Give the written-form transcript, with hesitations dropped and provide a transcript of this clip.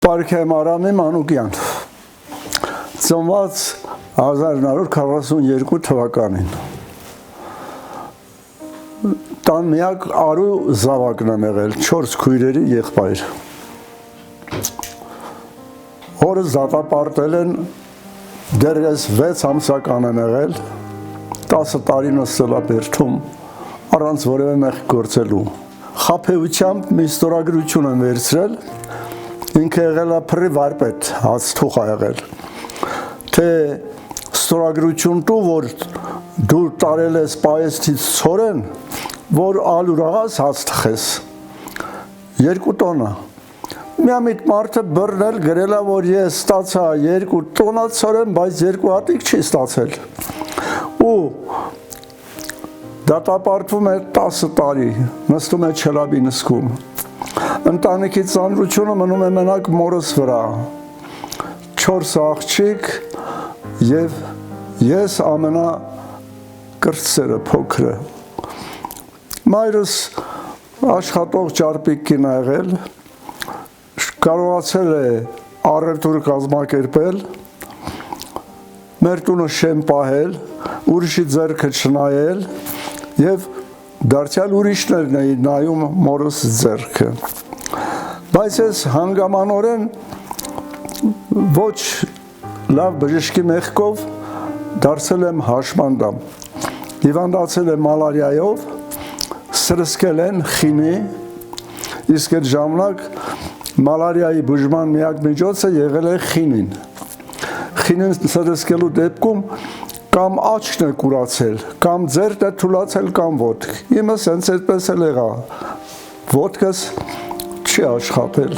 Պարքեմ Արամի Մանուկյան, ծնված 1942 թվականին, տան միակ արու զավակն եմ եղել, 4 քույրերի եղբայր, օրս դատապարտել են, դեռևս 6 ամսական եմ եղել, 10 տարի նստել եմ Բերդում, առանց որևէ մեղք գործելու, խաբեությամբ մի ստորագրություն եմ վերցրել, ինքը եղել է փռի վարպետ, հացթուխ է եղել, թե ստորագրություն տու, որ դու տարել ես պայեստից ցորեն, որ ալուր աղաս հաց թխես, 2 տոննա, միամիտ մարդը բռնել գրել է, որ ես ստացա 2 տոննա ցորեն, բայց 2 հատիկ չի ստացել, ու դատապարտվում է 10 տարի, նստում է Չելաբի նսկում, ընտանիքի ծանրությունը մնում է մենակ մորս վրա, 4 աղջիկ և ես ամենակրտսերը փոքրը, մայրս աշխատող ճարպիկ կին է եղել, կարողացել է առևտուր կազմակերպել, մեր տունը շեմ պահել, ուրիշի ձեռքը չնայել և դարձյալ ուրիշներն էին նայում մորս ձեռքը, բայց ես հանգամանորեն ոչ լավ բժշկի մեղքով դարձել եմ հաշմանդամ, հիվանդացել եմ մալարիայով, սրսկել են խինի, իսկ այդ ժամանակ մալարիայի բուժման միակ միջոցը եղել է խինին, խինին սրսկելու դեպքում կամ աչքն է կուրացել, կամ ձեռքն է թուլացել, կամ ոտք, իմը սենց այդպես էլ եղա, ոտքս չի աշխատել,